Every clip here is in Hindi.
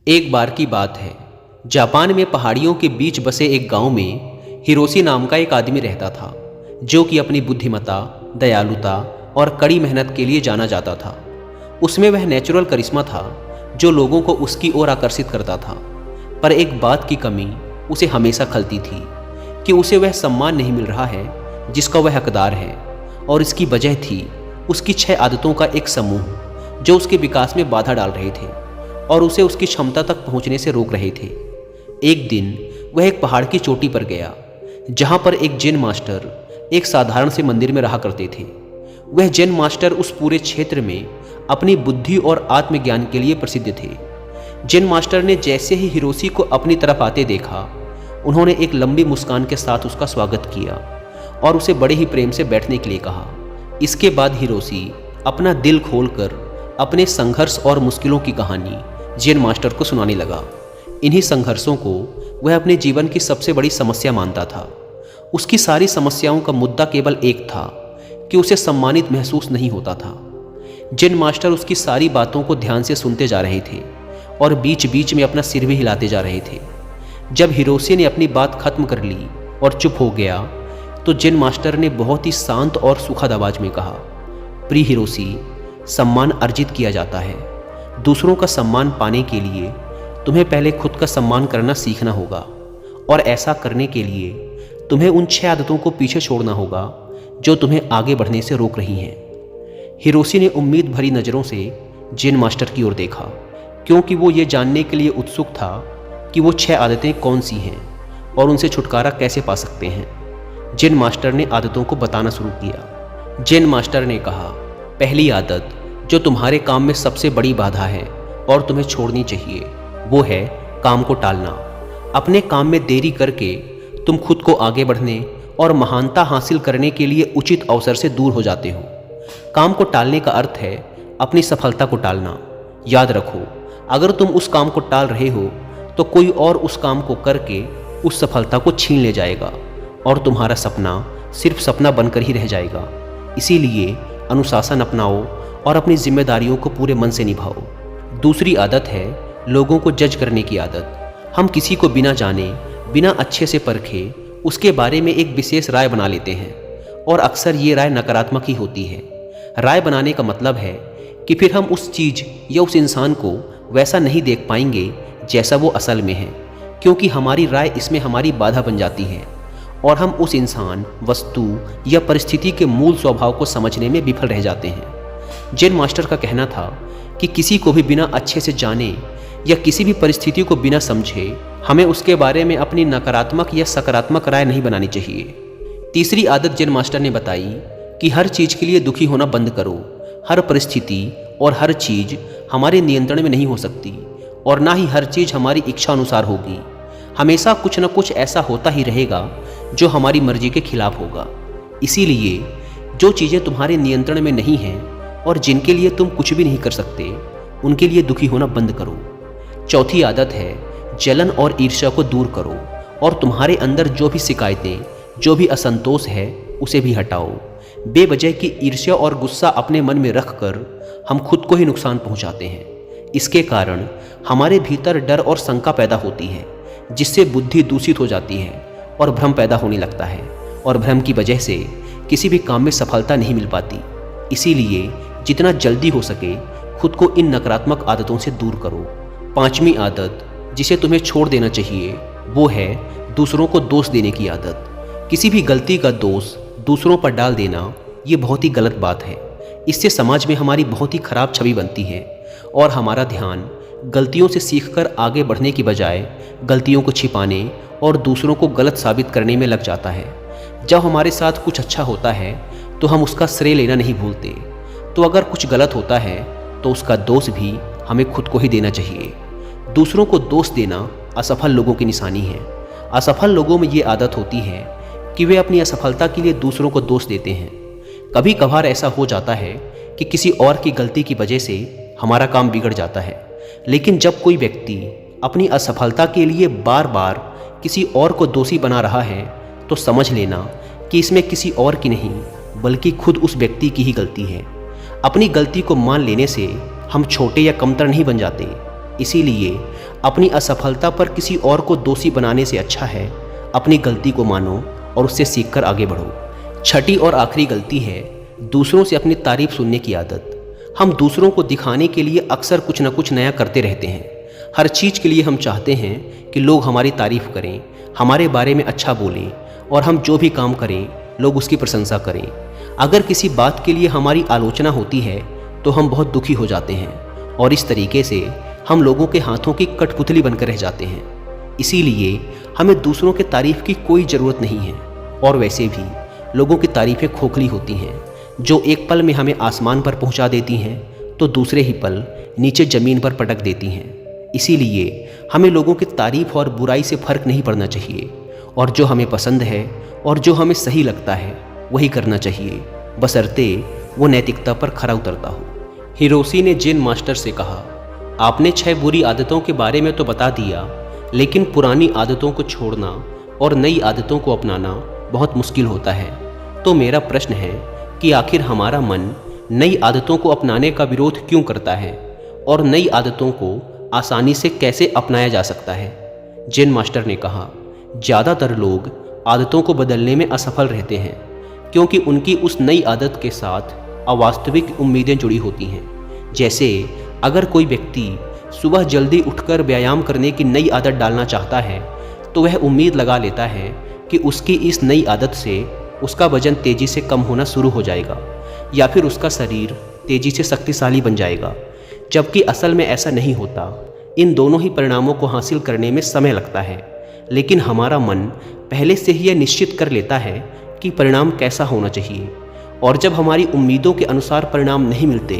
एक बार की बात है, जापान में पहाड़ियों के बीच बसे एक गांव में हिरोशी नाम का एक आदमी रहता था, जो कि अपनी बुद्धिमत्ता, दयालुता और कड़ी मेहनत के लिए जाना जाता था। उसमें वह नेचुरल करिश्मा था जो लोगों को उसकी ओर आकर्षित करता था। पर एक बात की कमी उसे हमेशा खलती थी कि उसे वह सम्मान नहीं मिल रहा है जिसका वह हकदार है, और इसकी वजह थी उसकी 6 आदतों का एक समूह जो उसके विकास में बाधा डाल रहे थे और उसे उसकी क्षमता तक पहुंचने से रोक रहे थे। एक दिन वह एक पहाड़ की चोटी पर गया, जहां पर एक जैन मास्टर एक साधारण से मंदिर में रहा करते थे। वह जैन मास्टर उस पूरे क्षेत्र में अपनी बुद्धि और आत्मज्ञान के लिए प्रसिद्ध थे। जैन मास्टर ने जैसे ही हिरोशी को अपनी तरफ आते देखा, उन्होंने एक लंबी मुस्कान के साथ उसका स्वागत किया और उसे बड़े ही प्रेम से बैठने के लिए कहा। इसके बाद हिरोशी अपना दिल खोलकर अपने संघर्ष और मुश्किलों की कहानी जैन मास्टर को सुनाने लगा। इन्हीं संघर्षों को वह अपने जीवन की सबसे बड़ी समस्या मानता था। उसकी सारी समस्याओं का मुद्दा केवल एक था कि उसे सम्मानित महसूस नहीं होता था। जैन मास्टर उसकी सारी बातों को ध्यान से सुनते जा रहे थे और बीच बीच में अपना सिर भी हिलाते जा रहे थे। जब हिरोशी ने अपनी बात खत्म कर ली और चुप हो गया, तो जैन मास्टर ने बहुत ही शांत और सुखद आवाज में कहा, प्रिय हिरोशी, सम्मान अर्जित किया जाता है। दूसरों का सम्मान पाने के लिए तुम्हें पहले खुद का सम्मान करना सीखना होगा, और ऐसा करने के लिए तुम्हें उन 6 आदतों को पीछे छोड़ना होगा जो तुम्हें आगे बढ़ने से रोक रही हैं। हिरोशी ने उम्मीद भरी नज़रों से जैन मास्टर की ओर देखा, क्योंकि वो ये जानने के लिए उत्सुक था कि वो 6 आदतें कौन सी हैं और उनसे छुटकारा कैसे पा सकते हैं। जैन मास्टर ने आदतों को बताना शुरू किया। जैन मास्टर ने कहा, पहली आदत जो तुम्हारे काम में सबसे बड़ी बाधा है और तुम्हें छोड़नी चाहिए, वो है काम को टालना। अपने काम में देरी करके तुम खुद को आगे बढ़ने और महानता हासिल करने के लिए उचित अवसर से दूर हो जाते हो। काम को टालने का अर्थ है अपनी सफलता को टालना। याद रखो, अगर तुम उस काम को टाल रहे हो तो कोई और उस काम को करके उस सफलता को छीन ले जाएगा और तुम्हारा सपना सिर्फ सपना बनकर ही रह जाएगा। इसीलिए अनुशासन अपनाओ और अपनी जिम्मेदारियों को पूरे मन से निभाओ। दूसरी आदत है लोगों को जज करने की आदत। हम किसी को बिना जाने, बिना अच्छे से परखे उसके बारे में एक विशेष राय बना लेते हैं, और अक्सर ये राय नकारात्मक ही होती है। राय बनाने का मतलब है कि फिर हम उस चीज़ या उस इंसान को वैसा नहीं देख पाएंगे जैसा वो असल में है, क्योंकि हमारी राय इसमें हमारी बाधा बन जाती है और हम उस इंसान, वस्तु या परिस्थिति के मूल स्वभाव को समझने में विफल रह जाते हैं। जैन मास्टर का कहना था कि किसी को भी बिना अच्छे से जाने या किसी भी परिस्थिति को बिना समझे हमें उसके बारे में अपनी नकारात्मक या सकारात्मक राय नहीं बनानी चाहिए। तीसरी आदत जैन मास्टर ने बताई कि हर चीज़ के लिए दुखी होना बंद करो। हर परिस्थिति और हर चीज़ हमारे नियंत्रण में नहीं हो सकती, और ना ही हर चीज़ हमारी इच्छा अनुसार होगी। हमेशा कुछ न कुछ ऐसा होता ही रहेगा जो हमारी मर्जी के खिलाफ होगा। इसीलिए जो चीज़ें तुम्हारे नियंत्रण में नहीं हैं और जिनके लिए तुम कुछ भी नहीं कर सकते, उनके लिए दुखी होना बंद करो। चौथी आदत है जलन और ईर्ष्या को दूर करो, और तुम्हारे अंदर जो भी शिकायतें, जो भी असंतोष है, उसे भी हटाओ। बेवजह की ईर्ष्या और गुस्सा अपने मन में रखकर हम खुद को ही नुकसान पहुंचाते हैं। इसके कारण हमारे भीतर डर और शंका पैदा होती है, जिससे बुद्धि दूषित हो जाती है और भ्रम पैदा होने लगता है, और भ्रम की वजह से किसी भी काम में सफलता नहीं मिल पाती। इसीलिए जितना जल्दी हो सके खुद को इन नकारात्मक आदतों से दूर करो। 5वीं आदत जिसे तुम्हें छोड़ देना चाहिए, वो है दूसरों को दोष देने की आदत। किसी भी गलती का दोष दूसरों पर डाल देना ये बहुत ही गलत बात है। इससे समाज में हमारी बहुत ही खराब छवि बनती है और हमारा ध्यान गलतियों से सीखकर आगे बढ़ने की बजाय गलतियों को छिपाने और दूसरों को गलत साबित करने में लग जाता है। जब हमारे साथ कुछ अच्छा होता है तो हम उसका श्रेय लेना नहीं भूलते, तो अगर कुछ गलत होता है तो उसका दोष भी हमें खुद को ही देना चाहिए। दूसरों को दोष देना असफल लोगों की निशानी है। असफल लोगों में ये आदत होती है कि वे अपनी असफलता के लिए दूसरों को दोष देते हैं। कभी कभार ऐसा हो जाता है कि किसी और की गलती की वजह से हमारा काम बिगड़ जाता है, लेकिन जब कोई व्यक्ति अपनी असफलता के लिए बार बार किसी और को दोषी बना रहा है, तो समझ लेना कि इसमें किसी और की नहीं बल्कि खुद उस व्यक्ति की ही गलती है। अपनी गलती को मान लेने से हम छोटे या कमतर नहीं बन जाते, इसीलिए अपनी असफलता पर किसी और को दोषी बनाने से अच्छा है अपनी गलती को मानो और उससे सीखकर आगे बढ़ो। छठी और आखिरी गलती है दूसरों से अपनी तारीफ सुनने की आदत। हम दूसरों को दिखाने के लिए अक्सर कुछ न कुछ नया करते रहते हैं। हर चीज़ के लिए हम चाहते हैं कि लोग हमारी तारीफ करें, हमारे बारे में अच्छा बोलें और हम जो भी काम करें लोग उसकी प्रशंसा करें। अगर किसी बात के लिए हमारी आलोचना होती है तो हम बहुत दुखी हो जाते हैं और इस तरीके से हम लोगों के हाथों की कठपुतली बनकर रह जाते हैं। इसीलिए हमें दूसरों के तारीफ की कोई ज़रूरत नहीं है। और वैसे भी लोगों की तारीफ़ें खोखली होती हैं, जो एक पल में हमें आसमान पर पहुंचा देती हैं तो दूसरे ही पल नीचे ज़मीन पर पटक देती हैं। इसीलिए हमें लोगों की तारीफ़ और बुराई से फ़र्क नहीं पड़ना चाहिए और जो हमें पसंद है और जो हमें सही लगता है वही करना चाहिए, बशर्ते वो नैतिकता पर खरा उतरता हो। हिरोशी ने जेन मास्टर से कहा, आपने 6 बुरी आदतों के बारे में तो बता दिया, लेकिन पुरानी आदतों को छोड़ना और नई आदतों को अपनाना बहुत मुश्किल होता है। तो मेरा प्रश्न है कि आखिर हमारा मन नई आदतों को अपनाने का विरोध क्यों करता है और नई आदतों को आसानी से कैसे अपनाया जा सकता है? जेन मास्टर ने कहा, ज़्यादातर लोग आदतों को बदलने में असफल रहते हैं क्योंकि उनकी उस नई आदत के साथ अवास्तविक उम्मीदें जुड़ी होती हैं। जैसे अगर कोई व्यक्ति सुबह जल्दी उठकर व्यायाम करने की नई आदत डालना चाहता है तो वह उम्मीद लगा लेता है कि उसकी इस नई आदत से उसका वजन तेज़ी से कम होना शुरू हो जाएगा या फिर उसका शरीर तेज़ी से शक्तिशाली बन जाएगा, जबकि असल में ऐसा नहीं होता। इन दोनों ही परिणामों को हासिल करने में समय लगता है, लेकिन हमारा मन पहले से ही यह निश्चित कर लेता है कि परिणाम कैसा होना चाहिए। और जब हमारी उम्मीदों के अनुसार परिणाम नहीं मिलते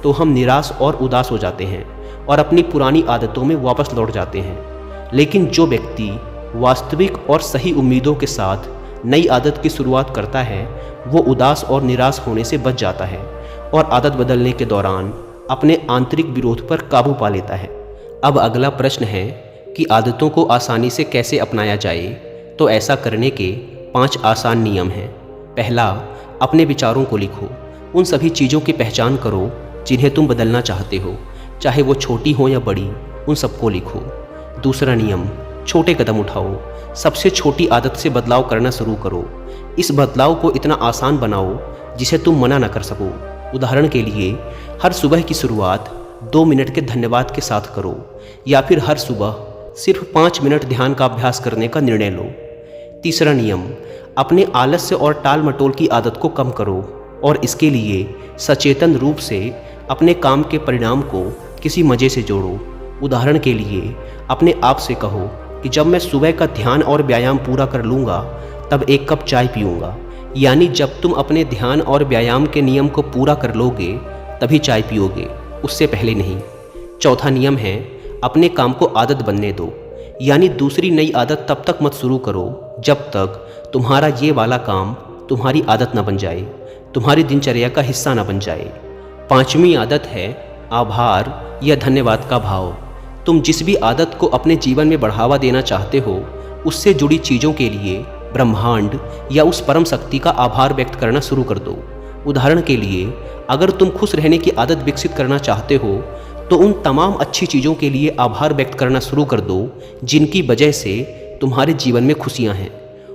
तो हम निराश और उदास हो जाते हैं और अपनी पुरानी आदतों में वापस लौट जाते हैं। लेकिन जो व्यक्ति वास्तविक और सही उम्मीदों के साथ नई आदत की शुरुआत करता है वो उदास और निराश होने से बच जाता है और आदत बदलने के दौरान अपने आंतरिक विरोध पर काबू पा लेता है। अब अगला प्रश्न है कि आदतों को आसानी से कैसे अपनाया जाए। तो ऐसा करने के 5 आसान नियम हैं। पहला, अपने विचारों को लिखो। उन सभी चीज़ों की पहचान करो जिन्हें तुम बदलना चाहते हो, चाहे वो छोटी हो या बड़ी, उन सबको लिखो। दूसरा नियम, छोटे कदम उठाओ। सबसे छोटी आदत से बदलाव करना शुरू करो। इस बदलाव को इतना आसान बनाओ जिसे तुम मना न कर सको। उदाहरण के लिए, हर सुबह की शुरुआत 2 मिनट के धन्यवाद के साथ करो या फिर हर सुबह सिर्फ 5 मिनट ध्यान का अभ्यास करने का निर्णय लो। तीसरा नियम, अपने आलस्य और टाल मटोल की आदत को कम करो और इसके लिए सचेतन रूप से अपने काम के परिणाम को किसी मज़े से जोड़ो। उदाहरण के लिए, अपने आप से कहो कि जब मैं सुबह का ध्यान और व्यायाम पूरा कर लूँगा तब 1 कप चाय पीऊँगा। यानी जब तुम अपने ध्यान और व्यायाम के नियम को पूरा कर लोगे तभी चाय पियोगे, उससे पहले नहीं। चौथा नियम है, अपने काम को आदत बनने दो। यानी दूसरी नई आदत तब तक मत शुरू करो जब तक तुम्हारा ये वाला काम तुम्हारी आदत ना बन जाए, तुम्हारी दिनचर्या का हिस्सा ना बन जाए। 5वीं आदत है आभार या धन्यवाद का भाव। तुम जिस भी आदत को अपने जीवन में बढ़ावा देना चाहते हो उससे जुड़ी चीज़ों के लिए ब्रह्मांड या उस परम शक्ति का आभार व्यक्त करना शुरू कर दो। उदाहरण के लिए, अगर तुम खुश रहने की आदत विकसित करना चाहते हो तो उन तमाम अच्छी चीज़ों के लिए आभार व्यक्त करना शुरू कर दो जिनकी वजह से तुम्हारे जीवन में खुशियाँ हैं,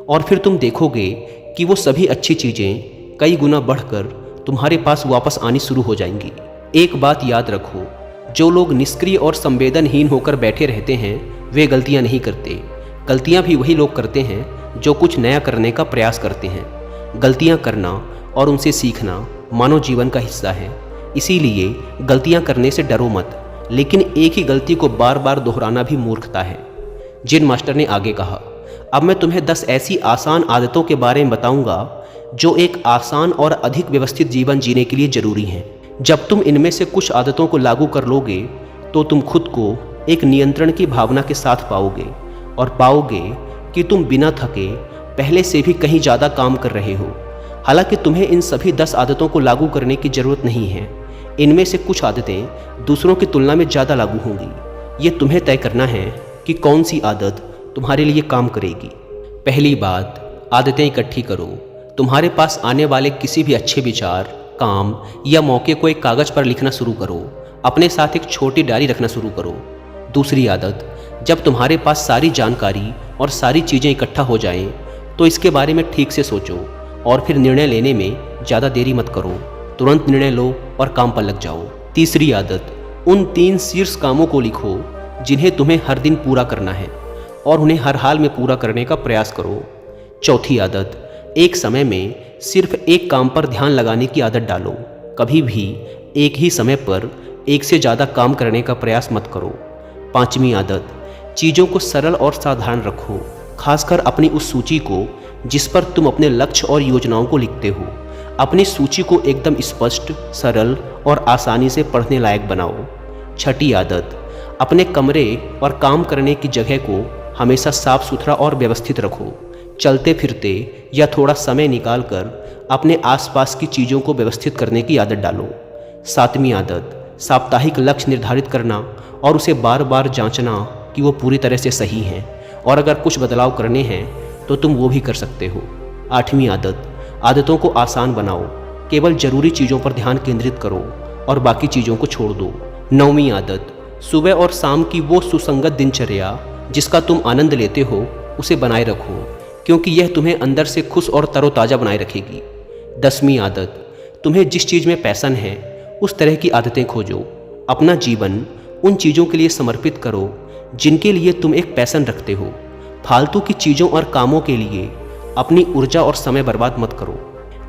और फिर तुम देखोगे कि वो सभी अच्छी चीज़ें कई गुना बढ़कर तुम्हारे पास वापस आनी शुरू हो जाएंगी। एक बात याद रखो, जो लोग निष्क्रिय और संवेदनहीन होकर बैठे रहते हैं वे गलतियाँ नहीं करते। गलतियाँ भी वही लोग करते हैं जो कुछ नया करने का प्रयास करते हैं। गलतियाँ करना और उनसे सीखना मानव जीवन का हिस्सा है। इसीलिए गलतियां करने से डरो मत, लेकिन एक ही गलती को बार बार दोहराना भी मूर्खता है। जेन मास्टर ने आगे कहा, अब मैं तुम्हें 10 ऐसी आसान आदतों के बारे में बताऊंगा जो एक आसान और अधिक व्यवस्थित जीवन जीने के लिए जरूरी हैं। जब तुम इनमें से कुछ आदतों को लागू कर लोगे तो तुम खुद को एक नियंत्रण की भावना के साथ पाओगे और पाओगे कि तुम बिना थके पहले से भी कहीं ज़्यादा काम कर रहे हो। हालांकि तुम्हें इन सभी 10 आदतों को लागू करने की ज़रूरत नहीं है। इनमें से कुछ आदतें दूसरों की तुलना में ज़्यादा लागू होंगी। ये तुम्हें तय करना है कि कौन सी आदत तुम्हारे लिए काम करेगी। पहली बात, आदतें इकट्ठी करो। तुम्हारे पास आने वाले किसी भी अच्छे विचार, काम या मौके को एक कागज़ पर लिखना शुरू करो। अपने साथ एक छोटी डायरी रखना शुरू करो। दूसरी आदत, जब तुम्हारे पास सारी जानकारी और सारी चीज़ें इकट्ठा हो जाएं, तो इसके बारे में ठीक से सोचो और फिर निर्णय लेने में ज़्यादा देरी मत करो। तुरंत निर्णय लो और काम पर लग जाओ। तीसरी आदत, उन 3 शीर्ष कामों को लिखो जिन्हें तुम्हें हर दिन पूरा करना है और उन्हें हर हाल में पूरा करने का प्रयास करो। चौथी आदत, एक समय में सिर्फ एक काम पर ध्यान लगाने की आदत डालो। कभी भी एक ही समय पर एक से ज़्यादा काम करने का प्रयास मत करो। पांचवी आदत, चीज़ों को सरल और साधारण रखो, खासकर अपनी उस सूची को जिस पर तुम अपने लक्ष्य और योजनाओं को लिखते हो। अपनी सूची को एकदम स्पष्ट, सरल और आसानी से पढ़ने लायक बनाओ। छठी आदत, अपने कमरे और काम करने की जगह को हमेशा साफ सुथरा और व्यवस्थित रखो। चलते फिरते या थोड़ा समय निकालकर अपने आसपास की चीज़ों को व्यवस्थित करने की आदत डालो। सातवीं आदत, साप्ताहिक लक्ष्य निर्धारित करना और उसे बार बार जांचना कि वो पूरी तरह से सही हैं, और अगर कुछ बदलाव करने हैं तो तुम वो भी कर सकते हो। आठवीं आदत, आदतों को आसान बनाओ। केवल ज़रूरी चीज़ों पर ध्यान केंद्रित करो और बाकी चीज़ों को छोड़ दो। नौवीं आदत, सुबह और शाम की वो सुसंगत दिनचर्या जिसका तुम आनंद लेते हो उसे बनाए रखो, क्योंकि यह तुम्हें अंदर से खुश और तरोताज़ा बनाए रखेगी। 10वीं आदत, तुम्हें जिस चीज़ में पैशन है उस तरह की आदतें खोजो। अपना जीवन उन चीज़ों के लिए समर्पित करो जिनके लिए तुम एक पैशन रखते हो। फालतू की चीज़ों और कामों के लिए अपनी ऊर्जा और समय बर्बाद मत करो।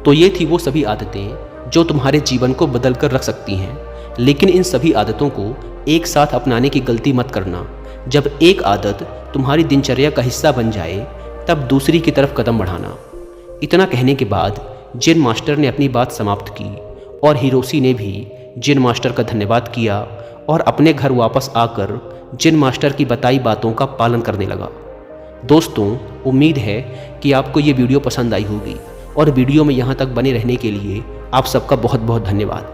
तो ये थी वो सभी आदतें जो तुम्हारे जीवन को बदल कर रख सकती हैं, लेकिन इन सभी आदतों को एक साथ अपनाने की गलती मत करना। जब एक आदत तुम्हारी दिनचर्या का हिस्सा बन जाए तब दूसरी की तरफ कदम बढ़ाना। इतना कहने के बाद जेन मास्टर ने अपनी बात समाप्त की और हिरोशी ने भी जेन मास्टर का धन्यवाद किया और अपने घर वापस आकर जेन मास्टर की बताई बातों का पालन करने लगा। दोस्तों, उम्मीद है कि आपको ये वीडियो पसंद आई होगी और वीडियो में यहाँ तक बने रहने के लिए आप सबका बहुत बहुत धन्यवाद।